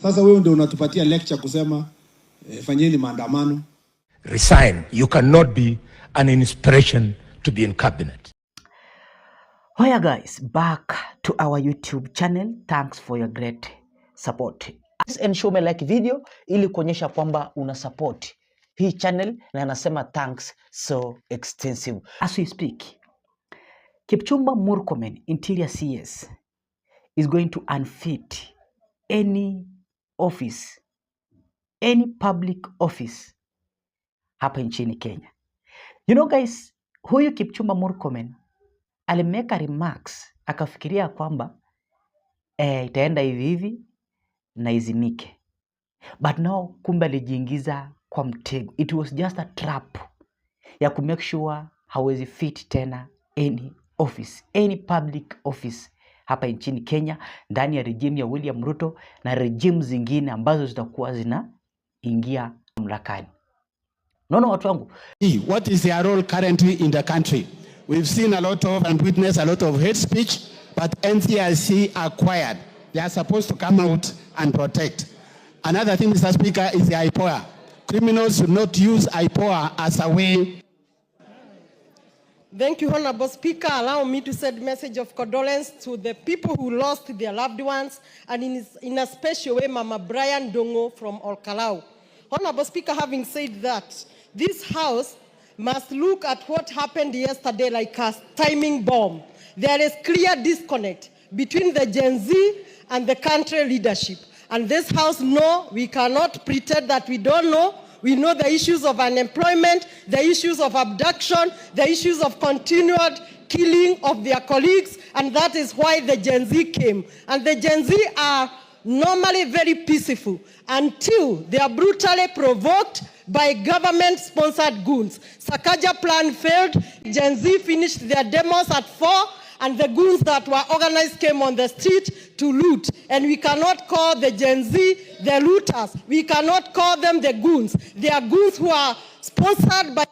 Sasa wewe ndio unatupatia lecture kusema fanyeni maandamano. Resign. You cannot be an inspiration to be in cabinet. Hiya guys, back to our YouTube channel. Thanks for your great support. And show me like video ili kuonyesha kwamba una support hii channel, na anasema thanks so extensive. As we speak, Kipchumba Murkomen, Interior CS, is going to unfit any office, any public office hapa nchini Kenya. You know guys, huyu Kipchumba Murkomen alimeka remarks akafikiria kwamba itaenda hivi hivi na izimike. But now kumbe alijiingiza kwa mtego. It was just a trap ya ku make sure hawezi fit tena any office, any public office hapa nchini Kenya, ndani ya regime ya William Ruto na regime zingine ambazo zitakuwa zinaingia mamlakani. No, watu wangu. What is their role currently in the country? We've seen a lot of and witnessed a lot of hate speech, but NCRC are quiet. They are supposed to come out and protect. Another thing, Mr. Speaker, is the IPOA. Criminals should not use IPOA as a way. Thank you, Honorable Speaker. Allow me to send a message of condolence to the people who lost their loved ones, and in a special way, Mama Brian Dongo from Olkalau. Honorable Speaker, having said that, this House must look at what happened yesterday like a timing bomb. There is clear disconnect between the Gen Z and the country leadership. And this House, no, we cannot pretend that we don't know. We know the issues of unemployment, the issues of abduction, the issues of continued killing of their colleagues, and that is why the Gen Z came. And the Gen Z are normally very peaceful until they are brutally provoked by government-sponsored goons. Sakaja plan failed. Gen Z finished their demos at 4, and the goons that were organized came on the street to loot. And we cannot call the Gen Z the looters. We cannot call them the goons. They are goons who are sponsored by...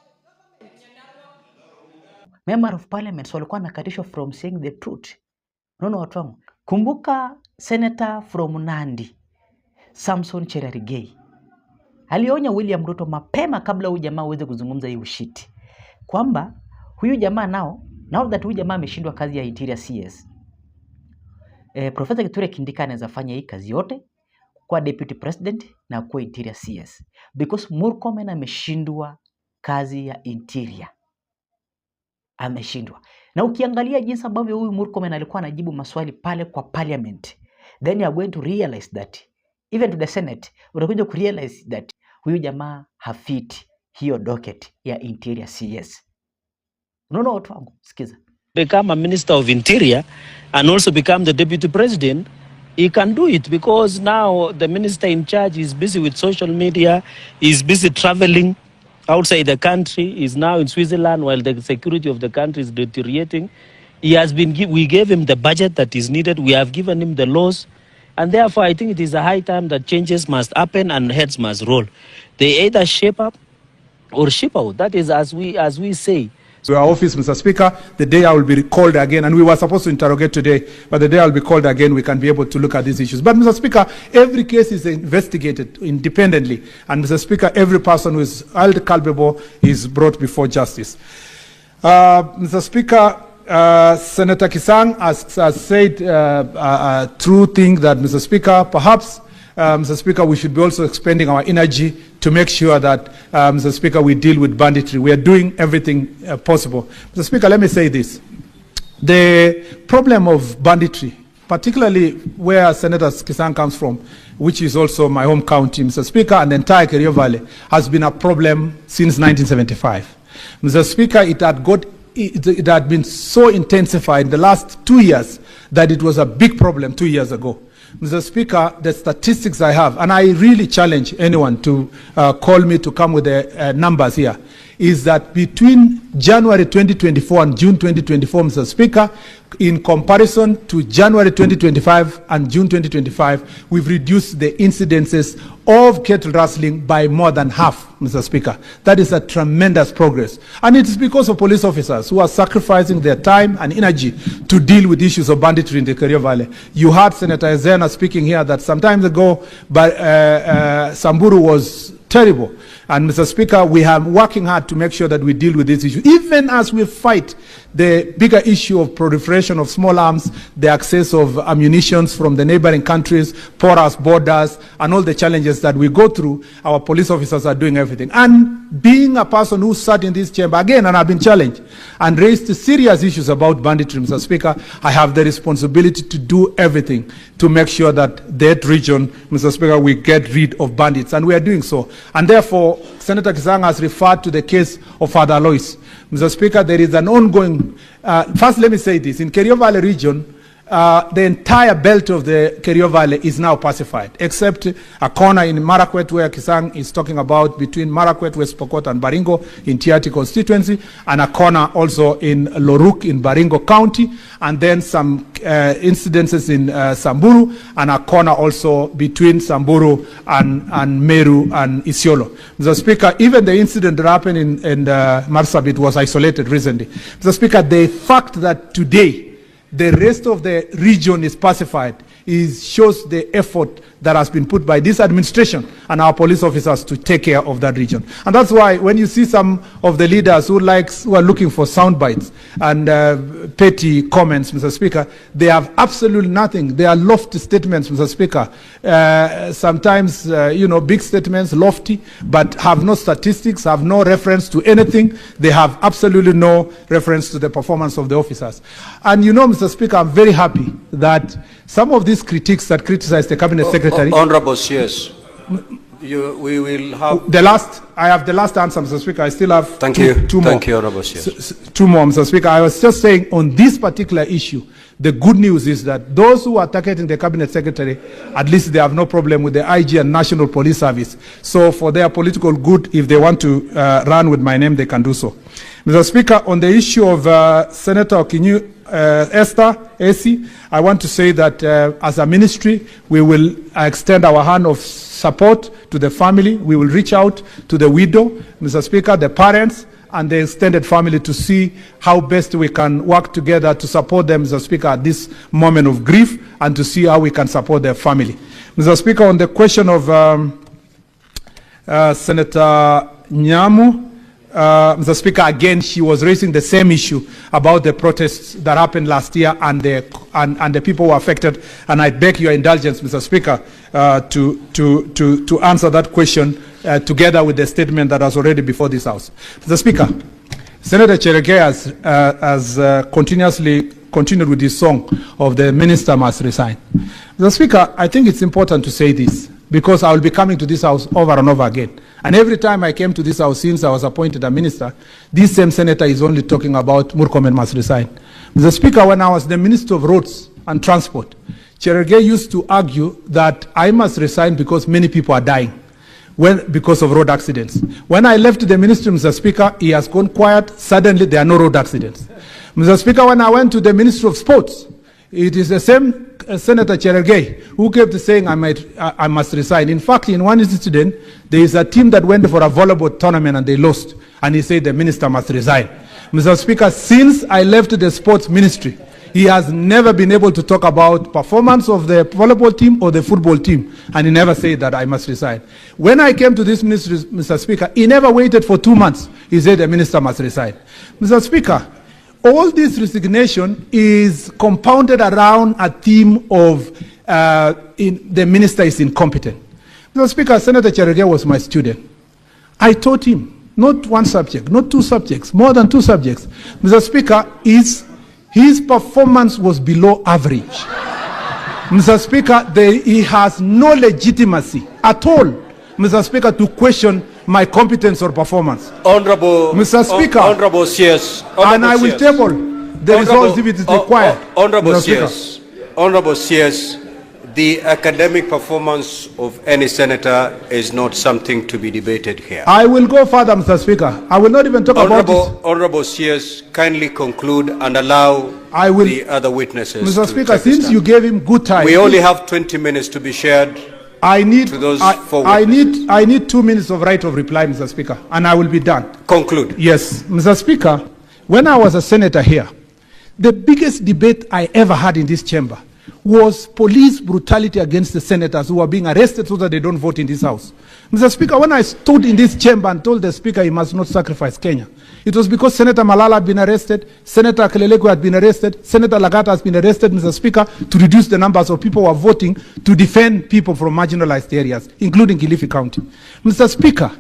Member of Parliament walikuwa nakatishwa from saying the truth. No, watu wangu. Kumbuka Senator from Nandi, Samson Cherargei, alionya William Ruto mapema kabla huyu jamaa uweze kuzungumza hii ushiti, kwamba huyu jamaa now that huyu jamaa ameshindwa kazi ya Interior CS, Professor Kithure Kindika anaweza fanya hii kazi yote kwa Deputy President na kwa Interior CS, because Murkomen ameshindwa kazi ya Interior. Ameshindwa. Na ukiangalia jinsi ambavyo huyu Murkomen alikuwa anajibu maswali pale kwa Parliament, then you are going to realize that even to the Senate, utakuja ku realize that huyu jamaa hafit hiyo docket ya Interior CS. No, watu wangu, sikiza. Become a Minister of Interior and also become the Deputy President, he can do it because now the minister in charge is busy with social media, is busy traveling outside the country, is now in Switzerland while the security of the country is deteriorating. He has been, we gave him the budget that is needed, we have given him the laws, and therefore I think it is a high time that changes must happen and heads must roll. They either shape up or shape out. That is as we say. To our office, Mr. Speaker, the day I will be called again, and we were supposed to interrogate today, but the day I will be called again, we can be able to look at these issues. But Mr. Speaker, every case is investigated independently, and Mr. Speaker, every person who is held culpable is brought before justice. Mr. Speaker, Senator Kisang has said a true thing that, Mr. Speaker, perhaps, Mr. Speaker, we should be also expending our energy to make sure that, Mr. Speaker, we deal with banditry. We are doing everything possible. Mr. Speaker, let me say this. The problem of banditry, particularly where Senator Kisang comes from, which is also my home county, Mr. Speaker, and the entire Kerio Valley, has been a problem since 1975. Mr. Speaker, it had been so intensified in the last 2 years that it was a big problem 2 years ago. Mr. Speaker, the statistics I have, and I really challenge anyone to call me to come with the numbers here, is that between January 2024 and June 2024, Mr. Speaker, in comparison to January 2025 and June 2025, we've reduced the incidences of cattle rustling by more than half, Mr. Speaker. That is a tremendous progress. And it is because of police officers who are sacrificing their time and energy to deal with issues of banditry in the Kerio Valley. You heard Senator Ezena speaking here that some time ago, Samburu was terrible. And Mr. Speaker, we are working hard to make sure that we deal with this issue, even as we fight the bigger issue of proliferation of small arms, the access of ammunition from the neighboring countries, porous borders, and all the challenges that we go through. Our police officers are doing everything. And being a person who sat in this chamber again, and I've been challenged, and raised serious issues about banditry, Mr. Speaker, I have the responsibility to do everything to make sure that that region, Mr. Speaker, we get rid of bandits, and we are doing so. And therefore, Senator Kisang has referred to the case of Father Alois. Mr. Speaker, there is an ongoing, first let me say this, in Kerio Valley region, the entire belt of the Kerio Valley is now pacified, except a corner in Marakwet where Kisang is talking about between Marakwet, West Pokot and Baringo in Tiati constituency, and a corner also in Loruk in Baringo County, and then some incidences in Samburu, and a corner also between Samburu and Meru and Isiolo. Mr. Speaker, even the incident that happened in Marsabit was isolated recently. Mr. Speaker, the fact that today the rest of the region is pacified shows the effort that has been put by this administration and our police officers to take care of that region. And that's why when you see some of the leaders who are looking for sound bites and petty comments, Mr. Speaker, they have absolutely nothing. They are lofty statements, Mr. Speaker. Sometimes, big statements, lofty, but have no statistics, have no reference to anything. They have absolutely no reference to the performance of the officers. And Mr. Speaker, I'm very happy that some of these critiques that criticize the Cabinet Secretary... Honorable CS, we will have... I have the last answer, Mr. Speaker. I still have Thank two you. more. Thank you, Honorable CS. Two more, Mr. Speaker. I was just saying on this particular issue, the good news is that those who are targeting the Cabinet Secretary, at least they have no problem with the IG and National Police Service. So for their political good, if they want to run with my name, they can do so. Mr. Speaker, on the issue of Senator Okinyu, Esther AC, I want to say that as a ministry, we will extend our hand of support to the family. We will reach out to the widow, Mr. Speaker, the parents, and the extended family to see how best we can work together to support them, Mr. Speaker, at this moment of grief, and to see how we can support their family. Mr. Speaker, on the question of Senator Nyamu, Mr. Speaker, again, she was raising the same issue about the protests that happened last year and the people who were affected. And I beg your indulgence, Mr. Speaker, to answer that question together with the statement that was already before this House. Mr. Speaker, Senator Cherege has continuously continued with this song of the minister must resign. Mr. Speaker, I think it's important to say this, because I will be coming to this House over and over again. And every time I came to this House since I was appointed a minister, this same senator is only talking about Murkomen must resign. Mr. Speaker, when I was the Minister of Roads and Transport, Cherege used to argue that I must resign because many people are dying because of road accidents. When I left the ministry, Mr. Speaker, he has gone quiet. Suddenly, there are no road accidents. Mr. Speaker, when I went to the Ministry of Sports, it is the same Senator Cherege who kept saying I must resign. In fact, in one incident, there is a team that went for a volleyball tournament and they lost. And he said the minister must resign. Mr. Speaker, since I left the sports ministry, he has never been able to talk about performance of the volleyball team or the football team. And he never said that I must resign. When I came to this ministry, Mr. Speaker, he never waited for 2 months. He said the minister must resign. Mr. Speaker, all this resignation is compounded around a theme of the minister is incompetent. Mr. Speaker, Senator Cherege was my student. I taught him not one subject, not 2 subjects, more than 2 subjects. Mr. Speaker, his performance was below average. Mr. Speaker, he has no legitimacy at all, Mr. Speaker, to question my competence or performance. Honorable Mr. Speaker, Honorable CS, and I will table the results if it is required. Honorable CS, Honorable CS, the academic performance of any senator is not something to be debated here. I will go further, Mr. Speaker. I will not even talk about it. Honorable CS, kindly conclude and allow the other witnesses Mr. Speaker, since you gave him good time. We only have 20 minutes to be shared. I need to those four I witnesses. need 2 minutes of right of reply, Mr. Speaker, and I will be done. Conclude. Yes, Mr. Speaker, when I was a senator here, the biggest debate I ever had in this chamber was police brutality against the senators who were being arrested so that they don't vote in this house. Mr. Speaker, when I stood in this chamber and told the Speaker he must not sacrifice Kenya, it was because Senator Malala had been arrested, Senator Keleleko had been arrested, Senator Lagata has been arrested, Mr. Speaker, to reduce the numbers of people who are voting to defend people from marginalized areas, including Kilifi County. Mr. Speaker,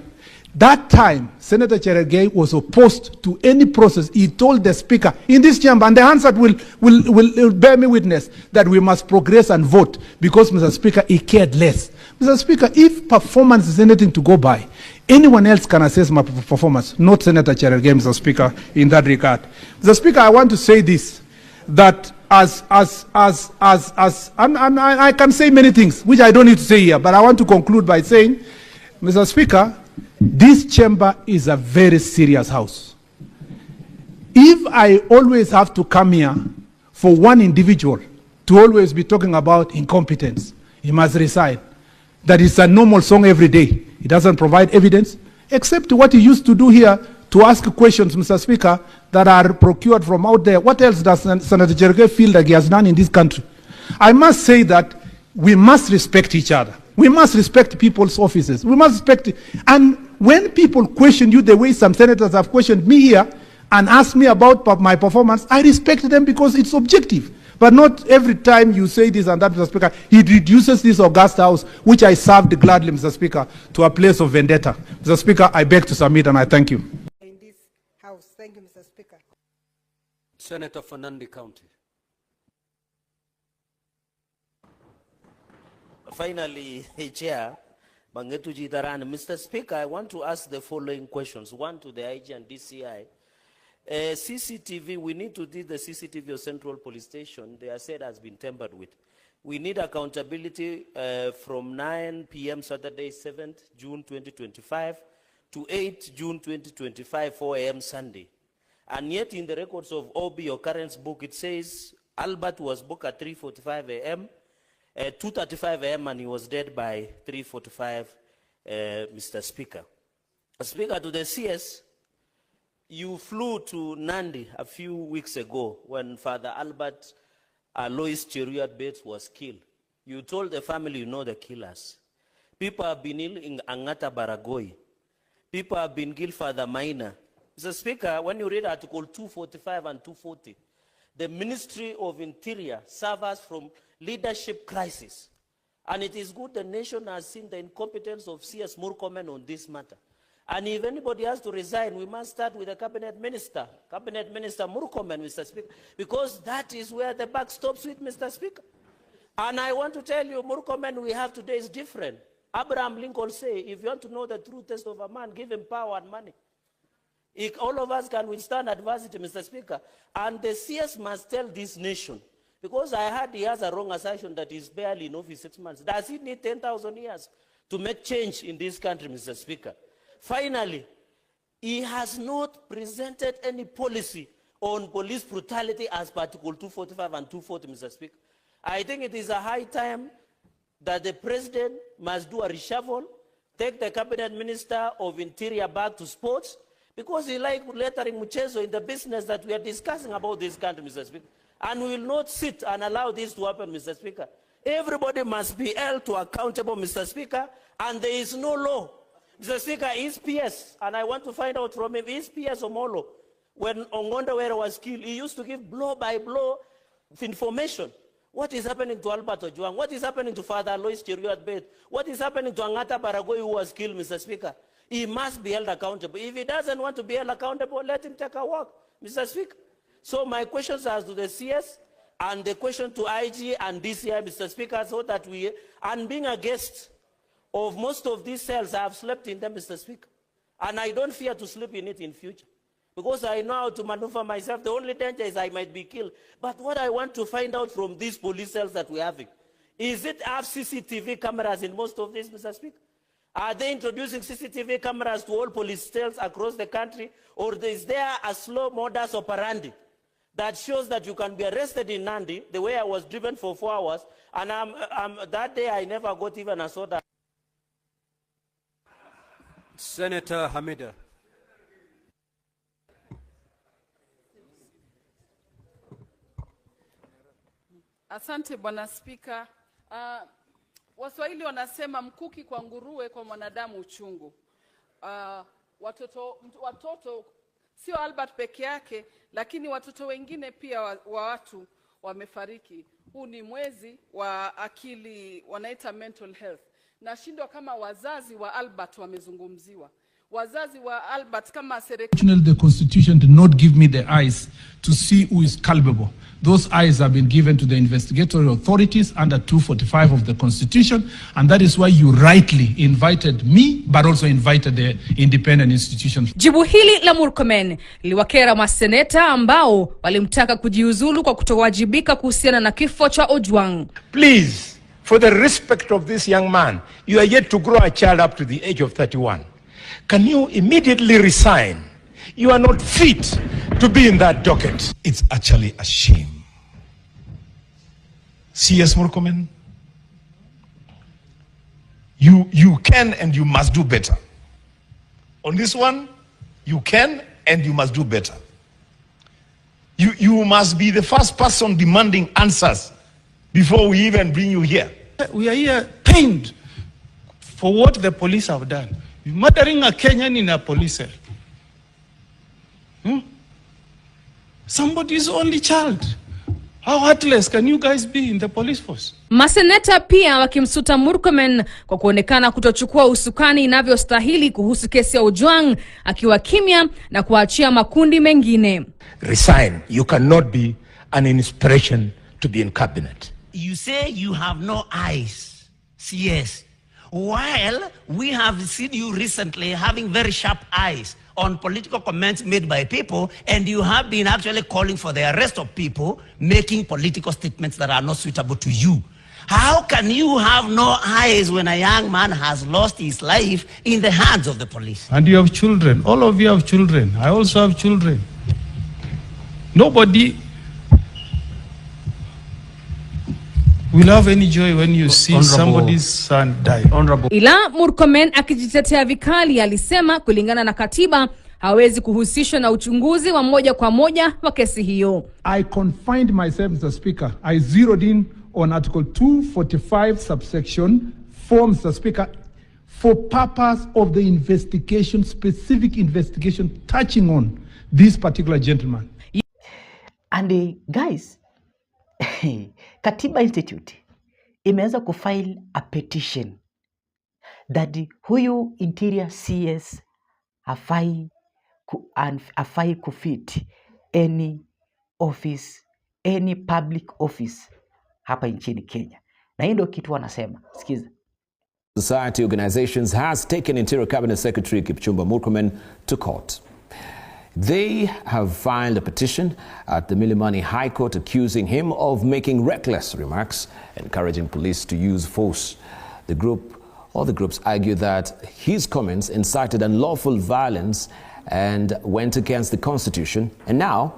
that time, Senator Cherargei was opposed to any process. He told the Speaker in this chamber, and the answer will bear me witness, that we must progress and vote because, Mr. Speaker, he cared less. Mr. Speaker, if performance is anything to go by, anyone else can assess my performance, not Senator Cherargei, Mr. Speaker, in that regard. Mr. Speaker, I want to say this, that I can say many things, which I don't need to say here, but I want to conclude by saying, Mr. Speaker, this chamber is a very serious house. If I always have to come here for one individual to always be talking about incompetence, he must resign. That is a normal song every day. He doesn't provide evidence, except what he used to do here to ask questions, Mr. Speaker, that are procured from out there. What else does Senator Cherargei feel like he has done in this country? I must say that we must respect each other. We must respect people's offices. We must respect it. And when people question you the way some senators have questioned me here and asked me about my performance, I respect them because it's objective. But not every time you say this and that, Mr. Speaker, it reduces this august house, which I served gladly, Mr. Speaker, to a place of vendetta. Mr. Speaker, I beg to submit and I thank you. In this house. Thank you, Mr. Speaker. Senator Fernandi County. Finally, Chair, Bangetu Jidaran, Mr. Speaker, I want to ask the following questions. One to the IG and DCI. CCTV, we need to do the CCTV of Central Police Station. They are said has been tampered with. We need accountability from 9 p.m. Saturday, 7th June 2025 to 8 June 2025, 4 a.m. Sunday. And yet in the records of OB, your current book, it says Albert was booked at 3:45 a.m., 2:35 a.m., and he was dead by 3:45, Mr. Speaker. Speaker, to the CS, you flew to Nandi a few weeks ago when Father Albert Alois Cheruiyot Bates was killed. You told the family you know the killers. People have been ill in Angata Baragoi. People have been killed, Father Maina. Mr. Speaker, when you read Article 245 and 240, the Ministry of Interior suffers from leadership crisis. And it is good the nation has seen the incompetence of CS Murkomen on this matter. And if anybody has to resign, we must start with the Cabinet Minister Murkomen, Mr. Speaker, because that is where the buck stops with, Mr. Speaker. And I want to tell you, Murkomen we have today is different. Abraham Lincoln said, if you want to know the true test of a man, give him power and money. If all of us can withstand adversity, Mr. Speaker, and the CS must tell this nation, because I heard he has a wrong assertion that he's barely in office 6 months. Does he need 10,000 years to make change in this country, Mr. Speaker? Finally, he has not presented any policy on police brutality as per Article 245 and 240, Mr. Speaker. I think it is a high time that the President must do a reshuffle, take the Cabinet Minister of Interior back to sports, because he like lettering Muchezo in the business that we are discussing about this country, Mr. Speaker. And we will not sit and allow this to happen, Mr. Speaker. Everybody must be held to accountable, Mr. Speaker, and there is no law. Mr. Speaker, is PS, and I want to find out from him, is PS Omolo, when Ongondawere was killed, he used to give blow-by-blow information. What is happening to Albert Ojwang? What is happening to Father Alois Cheruiyot Bates? What is happening to Angata Baragoi who was killed, Mr. Speaker? He must be held accountable. If he doesn't want to be held accountable, let him take a walk, Mr. Speaker. So my questions are to the CS and the question to IG and DCI, Mr. Speaker, so that we, and being a guest of most of these cells, I have slept in them, Mr. Speaker. And I don't fear to sleep in it in future. Because I know how to maneuver myself. The only danger is I might be killed. But what I want to find out from these police cells that we're having, is it have CCTV cameras in most of these, Mr. Speaker? Are they introducing CCTV cameras to all police cells across the country? Or is there a slow modus operandi that shows that you can be arrested in Nandi, the way I was driven for 4 hours, and that day I never got even a soda. Senator Hamida. Asante Bwana Spika. Waswahili wanasema mkuki kwa nguruwe, kwa mwanadamu uchungu. Watoto sio Albert peke yake, lakini watoto wengine pia wa watu wamefariki. Huu ni mwezi wa akili, wanaita mental health. Nashindwa kama wazazi wa Albert wamezungumziwa. Wazazi wa Albert kama serikali. The Constitution did not give me the eyes to see who is culpable. Those eyes have been given to the investigatory authorities under 245 of the Constitution, and that is why you rightly invited me, but also invited the independent institutions. Jibu hili la Murkomen liwakera maseneta ambao walimtaka kujiuzulu kwa kutowajibika kuhusiana na kifo cha Ojwang. Please, for the respect of this young man, you are yet to grow a child up to the age of 31. Can you immediately resign? You are not fit to be in that docket. It's actually a shame. CS Murkomen, you can and you must do better. On this one, you can and you must do better. You must be the first person demanding answers before we even bring you here. We are here pained for what the police have done. Murdering a Kenyan in a police cell. Somebody's only child. How heartless can you guys be in the police force? Maseneta pia wakimsuta Murkomen kwa kuonekana kutochukua usukani inavyostahili kuhusu kesi ya Ojwang, akiwa kimya na kuachia makundi mengine. Resign. You cannot be an inspiration to be in cabinet. You say you have no eyes, CS. While we have seen you recently having very sharp eyes on political comments made by people, and you have been actually calling for the arrest of people making political statements that are not suitable to you. How can you have no eyes when a young man has lost his life in the hands of the police? And you have children. All of you have children. I also have children. Nobody will have any joy when you see somebody's son die. Ila Murkomen akijitetea vikali alisema kulingana na katiba hawezi kuhusishwa na uchunguzi wa moja kwa moja wa kesi hiyo. I confined myself, Mr. Speaker. I zeroed in on Article 245 subsection 4, Mr. Speaker, for purpose of the investigation, specific investigation touching on this particular gentleman. And guys, Katiba Institute imeweza kufile a petition that huyu interior CS hafai kufit any office, any public office hapa nchini Kenya. Na hii ndio kitu wanasema. Sikiza. Society organizations has taken Interior Cabinet Secretary Kipchumba Murkomen to court. They have filed a petition at the Milimani High Court accusing him of making reckless remarks, encouraging police to use force. The groups argue that his comments incited unlawful violence and went against the Constitution, and now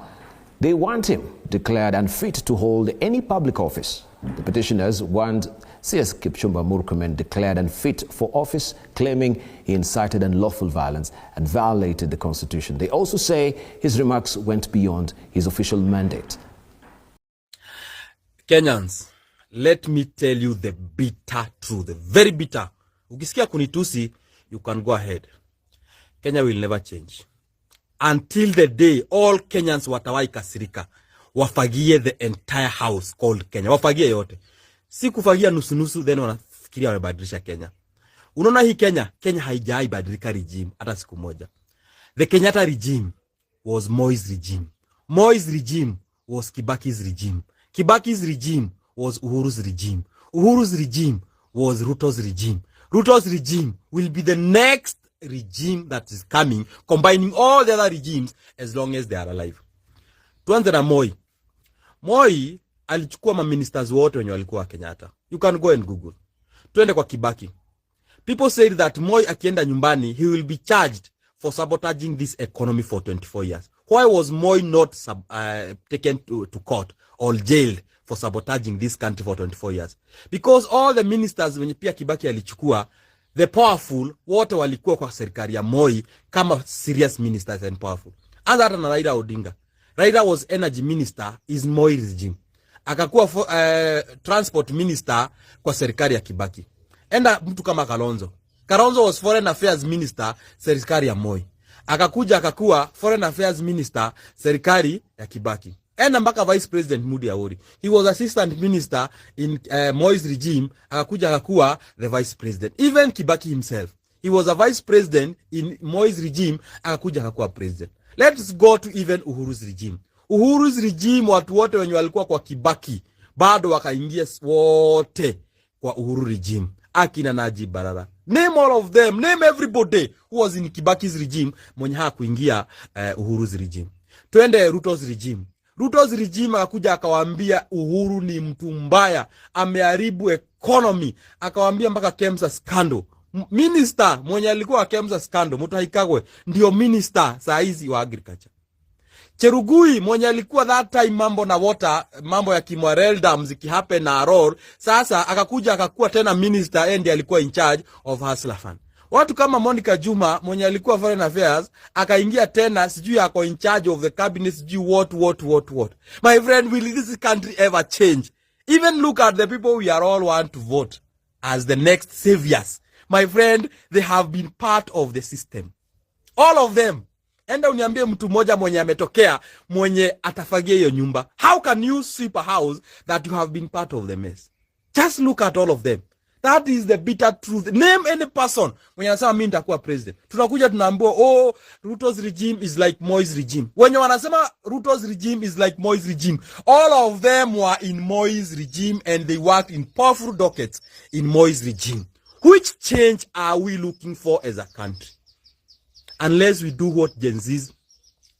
they want him declared unfit to hold any public office. The petitioners want CS Kipchumba Murkomen declared unfit for office, claiming he incited unlawful violence and violated the Constitution. They also say his remarks went beyond his official mandate. Kenyans, let me tell you the bitter truth, the very bitter. Ukisikia kunitusi, you can go ahead. Kenya will never change. Until the day all Kenyans watawai kasirika, wafagie the entire house called Kenya. Wafagie yote. Si kufagia nusu then wanafikiria wamebadilisha Kenya. Unaona hii Kenya haijai badilika regime hata siku moja. The Kenyatta regime was Moi's regime. Moi's regime was Kibaki's regime. Kibaki's regime was Uhuru's regime. Uhuru's regime was Ruto's regime. Ruto's regime will be the next regime that is coming, combining all the other regimes as long as they are alive. Tuanze na Moi. Moi alichukua maministers wote wenye walikuwa Kenyatta. You can go and Google. Tuende kwa Kibaki. People said that Moi akienda nyumbani, he will be charged for sabotaging this economy for 24 years. Why was Moi not taken to court or jailed for sabotaging this country for 24 years? Because all the ministers wenye pia Kibaki alichukua, the powerful, wote walikuwa kwa serikali ya Moi kama serious ministers and powerful. Anza hata na Raila Odinga. Raila was energy minister is Moi regime. Akakuwa transport minister kwa serikali ya Kibaki. Enda mtu kama Kalonzo. Kalonzo was foreign affairs minister serikali ya Moi. Akakuwa foreign affairs minister serikali ya Kibaki. Enda mpaka vice president Mudi Awori. He was assistant minister in Moi's regime. Akakuwa the vice president. Even Kibaki himself, he was a vice president in Moi's regime. Akakuwa president. Let's go to even Uhuru's regime. Uhuru's regime, watu wote wenye walikuwa kwa Kibaki bado wakaingia wote kwa Uhuru regime. Akina Najib Balala, name all of them, name everybody who was in Kibaki's regime mwenye hakuingia Uhuru's regime. Twende Ruto's regime. Ruto's regime akakuja akawaambia Uhuru ni mtu mbaya, ameharibu economy, akawaambia mpaka KEMSA scandal. Minister mwenye alikuwa KEMSA scandal, Mutahi Kagwe, ndio minister saa hizi wa agriculture. Cherugui mwenye alikuwa that time mambo na water, mambo ya Kimwarel Dam zikihape na Aror, sasa akakuja akakuwa tena minister endi alikuwa in charge of Hustler Fund. Watu kama Monica Juma mwenye alikuwa foreign affairs akaingia tena sijui ako in charge of the cabinet sijui what. My friend, will this country ever change? Even look at the people we are all want to vote as the next saviors. My friend, they have been part of the system. All of them. Enda uniambie mtu mmoja mwenye ametokea mwenye atafagia hiyo nyumba. How can you sweep a house that you have been part of the mess? Just look at all of them. That is the bitter truth. Name any person mwenye anasema mimi nitakuwa president. Tunakuja tunaambiwa Ruto's regime is like Moi's regime. Wenye wanasema Ruto's regime is like Moi's regime, all of them were in Moi's regime and they worked in powerful dockets in Moi's regime. Which change are we looking for as a country? Unless we do what Gen Zs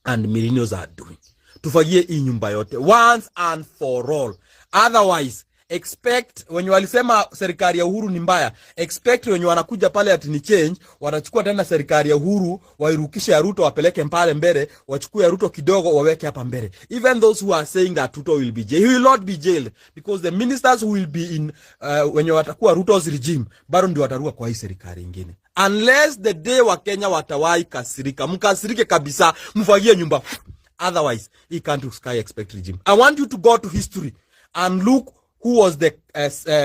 and millennials are doing. Tufagie hii nyumba yote once and for all. Otherwise, expect when you walisema serikali ya Uhuru ni mbaya, expect when you wanakuja pale ati ni change, watachukua tena serikali ya Uhuru wairukishe ya Ruto wapeleke mbele mbele, wachukue ya Ruto kidogo waweke hapa mbele. Even those who are saying that Ruto will be jailed, he will not be jailed because the ministers who will be in when you watakuwa Ruto's regime bado ndio wataruka kwa hii serikali nyingine. Unless the day wa Kenya watawai kasirika, mkasirike kabisa, mfagie nyumba. Otherwise, he can't sky expect regime. I want you to go to history and look who was the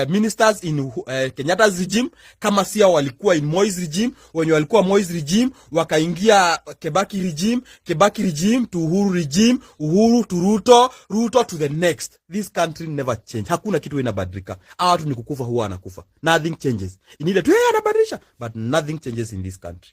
ministers in Kenyatta's regime, kama sia walikuwa in Moi's regime, wenye walikuwa Moi's regime, wakaingia Kibaki regime to Uhuru regime, Uhuru to Ruto to the next. This country never change. Hakuna kitu inabadilika. Watu ni kukufa huwa anakufa. Nothing changes. Inile tu anabadilisha, but nothing changes in this country.